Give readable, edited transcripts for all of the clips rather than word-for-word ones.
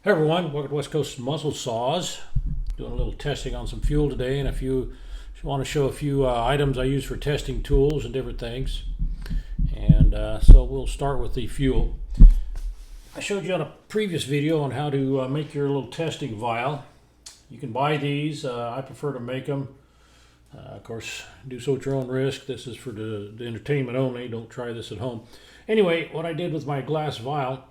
Hey everyone, welcome to West Coast Muscle Saws. Doing a little testing on some fuel today, and want to show a few items I use for testing tools and different things. And so we'll start with the fuel. I showed you on a previous video on how to make your little testing vial. You can buy these. I prefer to make them. Of course, do so at your own risk. This is for the entertainment only. Don't try this at home. Anyway, what I did with my glass vial,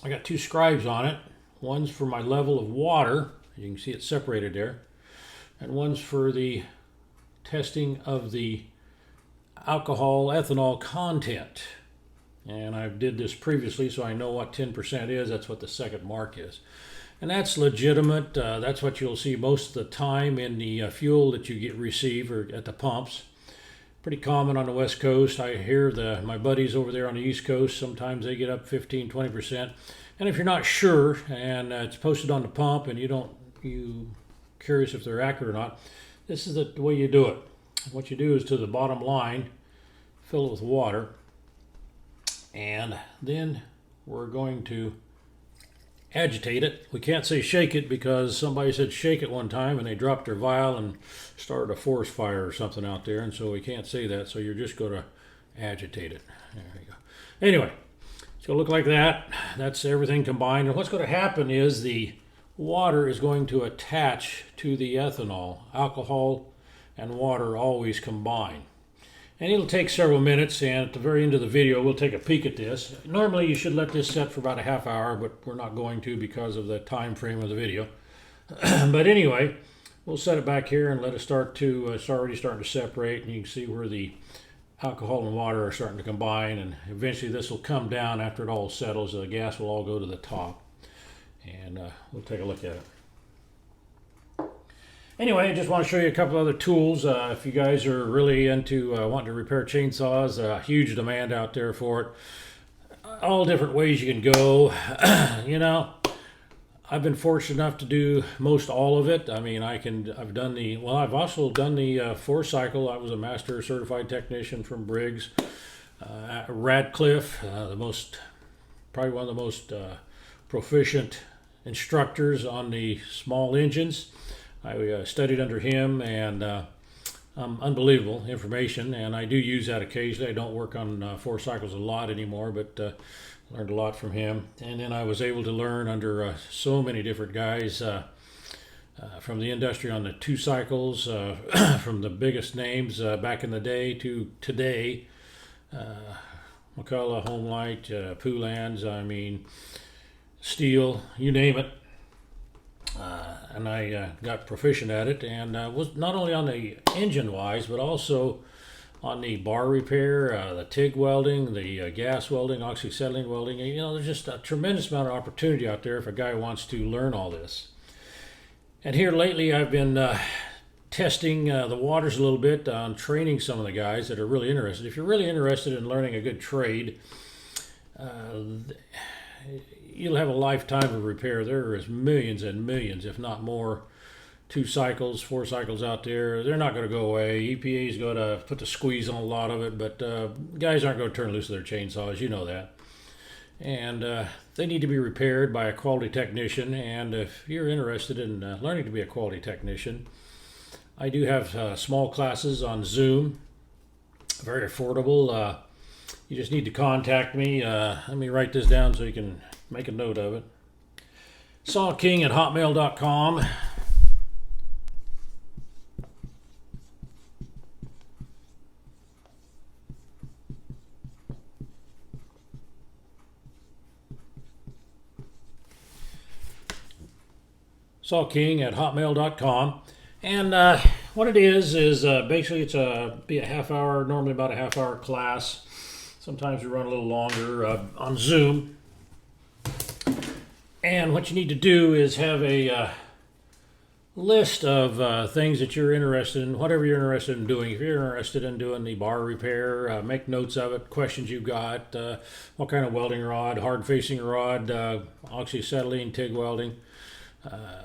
I got two scribes on it. One's for my level of water. You can see it separated there. And one's for the testing of the alcohol, ethanol content. And I did this previously, so I know what 10% is. That's what the second mark is. And that's legitimate. That's what you'll see most of the time in the fuel that you receive or at the pumps. Pretty common on the West Coast. I hear my buddies over there on the East Coast, sometimes they get up 15, 20%. And if you're not sure and it's posted on the pump and you curious if they're accurate or not, this is the way you do it. What you do is to the bottom line, fill it with water, and then we're going to agitate it. We can't say shake it because somebody said shake it one time and they dropped their vial and started a forest fire or something out there, and so we can't say that, so you're just going to agitate it. There you go. Anyway, it's going to look like that. That's everything combined, and what's going to happen is the water is going to attach to the ethanol. Alcohol and water always combine. And it'll take several minutes, and at the very end of the video we'll take a peek at this. Normally you should let this set for about a half hour, but we're not going to because of the time frame of the video. But anyway, we'll set it back here and let it start to, it's already starting to separate, and you can see where the alcohol and water are starting to combine, and eventually this will come down after it all settles. The gas will all go to the top, and we'll take a look at it. Anyway, I just want to show you a couple other tools. If you guys are really into wanting to repair chainsaws, huge demand out there for it. All different ways you can go. I've been fortunate enough to do most all of it. I mean, I've also done the 4-cycle. I was a master certified technician from Briggs. Radcliffe, probably one of the most proficient instructors on the small engines. I studied under him, and unbelievable information, and I do use that occasionally. I don't work on 4-cycles a lot anymore, but learned a lot from him. And then I was able to learn under so many different guys from the industry on the 2-cycles, from the biggest names back in the day to today. McCullough, Homelight, Poulan's, Stihl, you name it. And I got proficient at it, and was not only on the engine wise, but also on the bar repair, the TIG welding, the gas welding, oxyacetylene welding. There's just a tremendous amount of opportunity out there if a guy wants to learn all this. And here lately I've been testing the waters a little bit on training some of the guys that are really interested. If you're really interested in learning a good trade, you'll have a lifetime of repair. There is millions and millions, if not more, 2-cycles, 4-cycles out there. They're not going to go away. EPA's going to put the squeeze on a lot of it, but guys aren't going to turn loose their chainsaws. You know that. And they need to be repaired by a quality technician. And if you're interested in learning to be a quality technician, I do have small classes on Zoom. Very affordable. You just need to contact me. Let me write this down so you can make a note of it. SawKing@hotmail.com. SawKing@hotmail.com. And what it is basically be a half hour, normally about a half hour class. Sometimes we run a little longer on Zoom. And what you need to do is have a list of things that you're interested in, whatever you're interested in doing. If you're interested in doing the bar repair, make notes of it, questions you've got, what kind of welding rod, hard facing rod, oxyacetylene, TIG welding,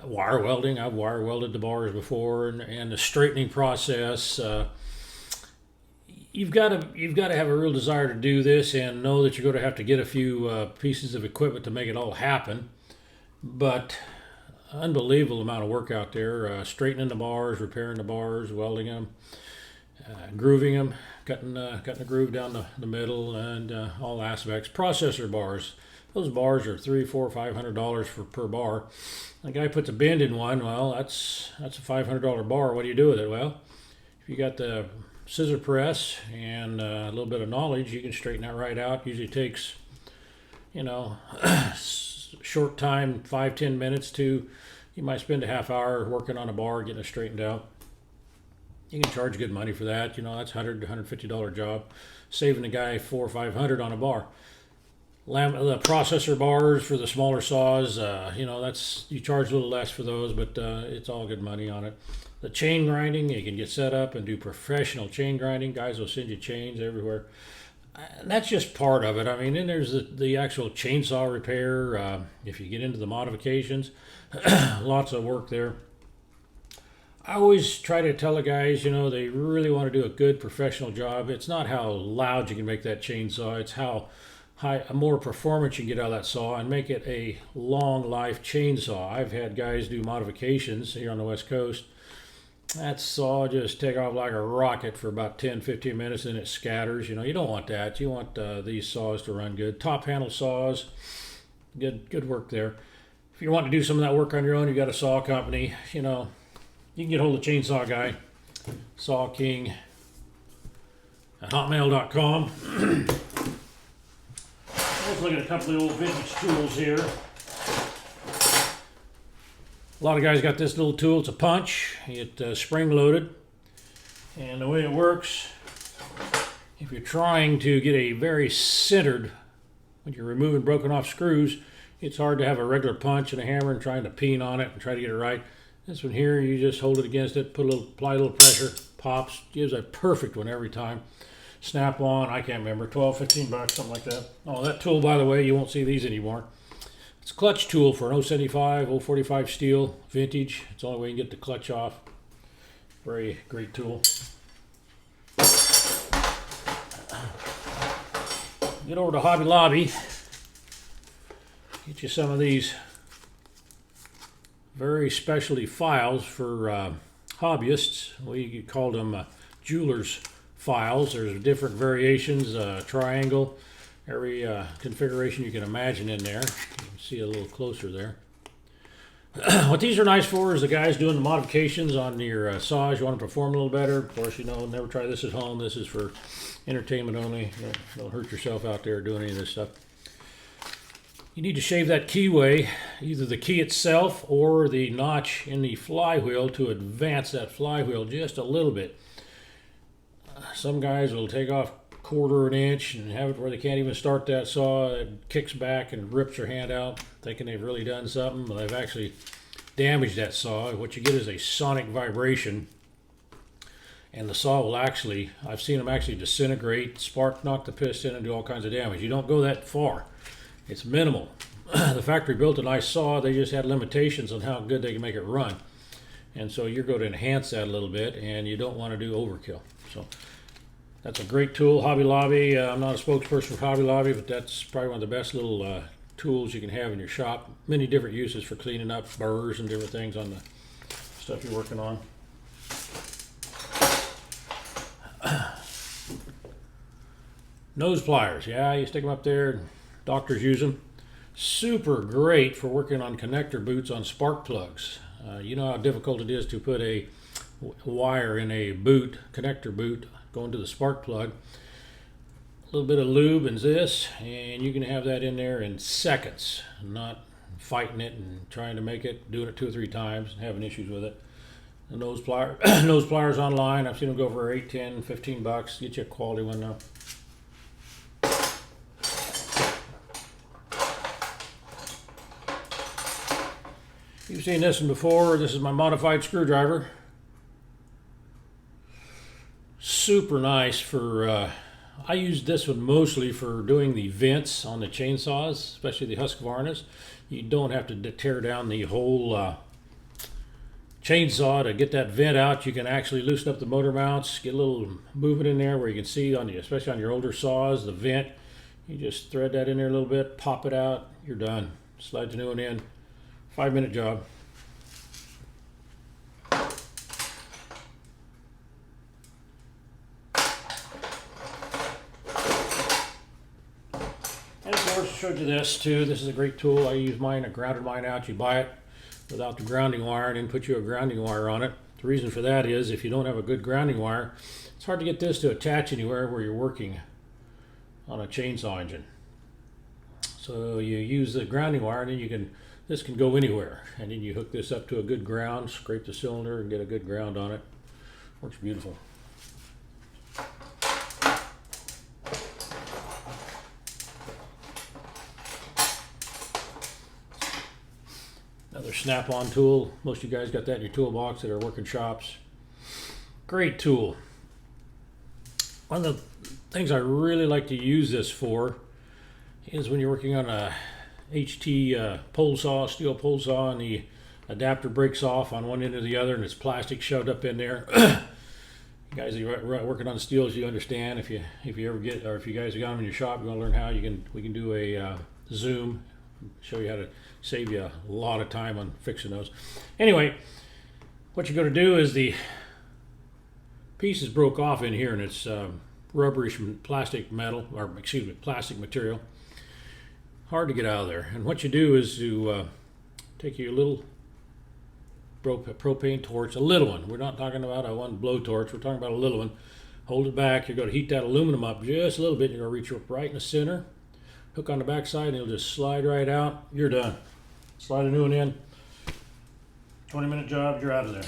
wire welding. I've wire welded the bars before, and the straightening process. You've got to have a real desire to do this and know that you're going to have to get a few pieces of equipment to make it all happen. but unbelievable amount of work out there, straightening the bars, repairing the bars, welding them, grooving them, cutting the groove down the middle, and all aspects. Processor bars. Those bars are $300, $400, $500 per bar. The guy puts a bend in one. Well, that's a $500 bar. What do you do with it? Well, if you got the scissor press and a little bit of knowledge, you can straighten that right out. Usually takes, short time, 5-10 minutes to, you might spend a half hour working on a bar, getting it straightened out. You can charge good money for that. That's $100 to $150 job, saving the guy $400 or $500 on a bar. The processor bars for the smaller saws, that's, you charge a little less for those, but it's all good money on it. The chain grinding, you can get set up and do professional chain grinding. Guys will send you chains everywhere. That's just part of it. I mean, then there's the actual chainsaw repair. If you get into the modifications, lots of work there. I always try to tell the guys, they really want to do a good professional job. It's not how loud you can make that chainsaw. It's how more performance you can get out of that saw and make it a long life chainsaw. I've had guys do modifications here on the West Coast. That saw just take off like a rocket for about 10-15 minutes and it scatters. You don't want that. You want these saws to run good. Top handle saws, good work there. If you want to do some of that work on your own, you got a saw company. You can get hold of Chainsaw Guy, Saw King at hotmail.com. Let's look at a couple of old vintage tools here. A lot of guys got this little tool. It's a punch. It's spring loaded. And the way it works, if you're trying to get a very centered, when you're removing broken off screws, it's hard to have a regular punch and a hammer and trying to peen on it and try to get it right. This one here, you just hold it against it, apply a little pressure, pops, gives a perfect one every time. Snap on, I can't remember, 12, 15 bucks, something like that. Oh, that tool, by the way, you won't see these anymore. It's a clutch tool for an 075, 045 Stihl, vintage. It's the only way you can get the clutch off. Very great tool. Get over to Hobby Lobby. Get you some of these very specialty files for hobbyists. We call them jeweler's files. There's different variations, triangle, every configuration you can imagine in there. You can see a little closer there. What these are nice for is the guys doing the modifications on your saws. You want to perform a little better. Of course, never try this at home. This is for entertainment only. Don't hurt yourself out there doing any of this stuff. You need to shave that keyway, either the key itself or the notch in the flywheel, to advance that flywheel just a little bit. Some guys will take off a quarter of an inch and have it where they can't even start that saw. It kicks back and rips your hand out, thinking they've really done something, but they've actually damaged that saw. What you get is a sonic vibration, and the saw will actually, I've seen them actually disintegrate, spark, knock the piston, and do all kinds of damage. You don't go that far. It's minimal. The factory built a nice saw. They just had limitations on how good they can make it run. And so you're going to enhance that a little bit, and you don't want to do overkill. So that's a great tool. Hobby Lobby. I'm not a spokesperson for Hobby Lobby, but that's probably one of the best little tools you can have in your shop. Many different uses for cleaning up burrs and different things on the stuff you're working on. Nose pliers. Yeah, you stick them up there. Doctors use them. Super great for working on connector boots on spark plugs. You know how difficult it is to put a wire in a boot, connector boot, going to the spark plug. A little bit of lube and this, and you can have that in there in seconds, not fighting it and trying to make it, doing it 2 or 3 times and having issues with it. The nose pliers online, I've seen them go for 8, 10, 15 bucks. Get you a quality one now. You've seen this one before. This is my modified screwdriver. Super nice for, I use this one mostly for doing the vents on the chainsaws, especially the HUSQVARNAs. You don't have to tear down the whole chainsaw to get that vent out. You can actually loosen up the motor mounts, get a little movement in there where you can see, especially on your older saws, the vent. You just thread that in there a little bit, pop it out, you're done. Slide the new one in. 5-minute job. And of course, I showed you this too. This is a great tool. I use mine. I grounded mine out. You buy it without the grounding wire and then put you a grounding wire on it. The reason for that is if you don't have a good grounding wire, it's hard to get this to attach anywhere where you're working on a chainsaw engine. So you use the grounding wire, and then this can go anywhere. And then you hook this up to a good ground, scrape the cylinder, and get a good ground on it. Works beautiful. Another snap-on tool. Most of you guys got that in your toolbox that are working shops. Great tool. One of the things I really like to use this for is when you're working on a HT pole saw, steel pole saw, and the adapter breaks off on one end or the other, and it's plastic shoved up in there. You guys who are working on steels, you understand. If you ever get, or if you guys have got them in your shop, you want to learn how we can do a zoom, show you how to save you a lot of time on fixing those. Anyway, what you're going to do is the piece is broke off in here, and it's rubberish plastic metal, or excuse me, plastic material. Hard to get out of there. And what you do is you take your little propane torch, a little one. We're not talking about a one blowtorch. We're talking about a little one. Hold it back. You're going to heat that aluminum up just a little bit. You're going to reach up right in the center. Hook on the back side, and it'll just slide right out. You're done. Slide a new one in. 20-minute job. You're out of there.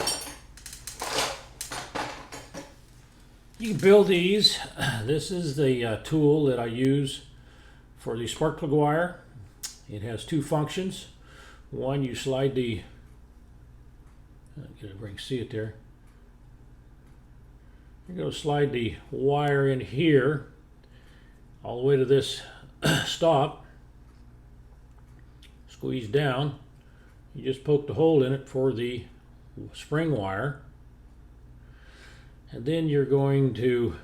You can build these. This is the tool that I use for the spark plug wire. It has two functions. One, you slide the, get it where you can see it there. You're going to slide the wire in here all the way to this stop. Squeeze down. You just poke the hole in it for the spring wire. And then you're going to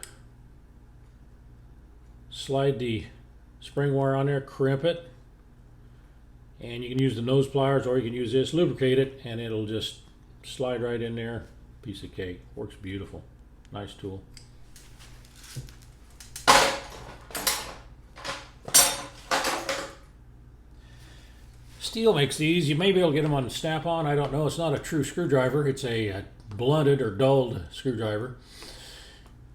slide the spring wire on there, crimp it, and you can use the nose pliers or you can use this, lubricate it, and it'll just slide right in there. Piece of cake. Works beautiful. Nice tool. Stihl makes these. You may be able to get them on snap-on. I don't know. It's not a true screwdriver. It's a blunted or dulled screwdriver.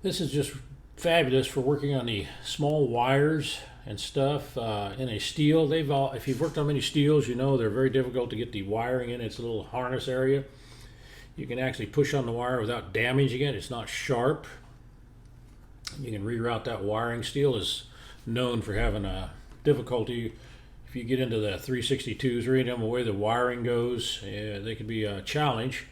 This is just fabulous for working on the small wires and stuff in a Stihl. If you've worked on many Stihls, you know they're very difficult to get the wiring in its little harness area. You can actually push on the wire without damaging it. It's not sharp. You can reroute that wiring. Stihl is known for having a difficulty. If you get into the 362s or any of them, the way the wiring goes, they can be a challenge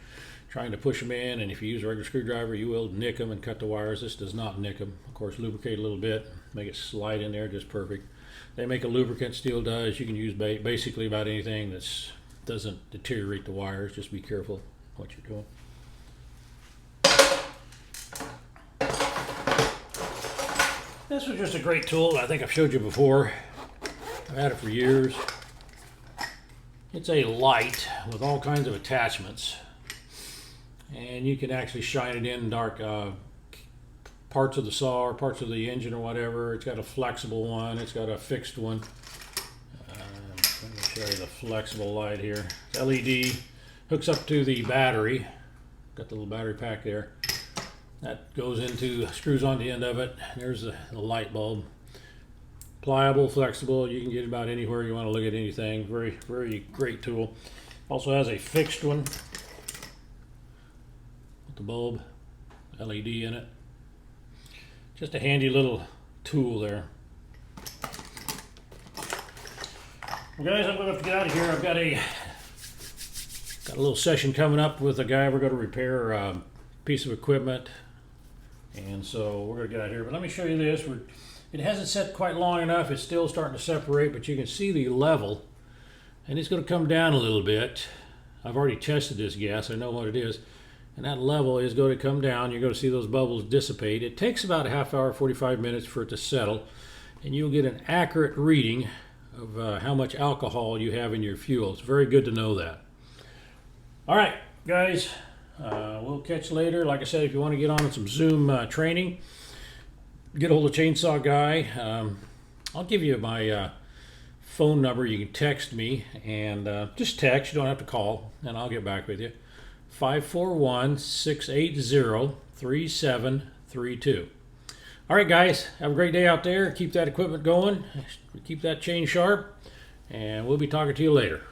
trying to push them in, and if you use a regular screwdriver, you will nick them and cut the wires. This does not nick them. Of course, lubricate a little bit, make it slide in there just perfect. They make a lubricant, Stihl does. You can use basically about anything that doesn't deteriorate the wires. Just be careful what you're doing. This was just a great tool. I think I've showed you before. I've had it for years. It's a light with all kinds of attachments, and you can actually shine it in dark parts of the saw or parts of the engine or whatever. It's got a flexible one. It's got a fixed one. Let me show you the flexible light here. It's LED. Hooks up to the battery. Got the little battery pack there. That goes into, screws on the end of it. There's the light bulb. Pliable, flexible. You can get it about anywhere you want to look at anything. Very, very great tool. Also has a fixed one with the bulb, LED in it. Just a handy little tool there. Well, guys, I'm going to have to get out of here. I've got a little session coming up with a guy. We're going to repair a piece of equipment, and so we're going to get out of here. But let me show you this. It hasn't set quite long enough. It's still starting to separate, but you can see the level, and it's going to come down a little bit. I've already tested this gas. I know what it is. And that level is going to come down. You're going to see those bubbles dissipate. It takes about a half hour, 45 minutes for it to settle, and you'll get an accurate reading of how much alcohol you have in your fuel. It's very good to know that. All right, guys, we'll catch you later. Like I said, if you want to get on some Zoom training, get a hold of Chainsaw Guy. I'll give you my phone number. You can text me, and just text. You don't have to call, and I'll get back with you. 541-680-3732. All right, guys, have a great day out there. Keep that equipment going. Keep that chain sharp, and we'll be talking to you later.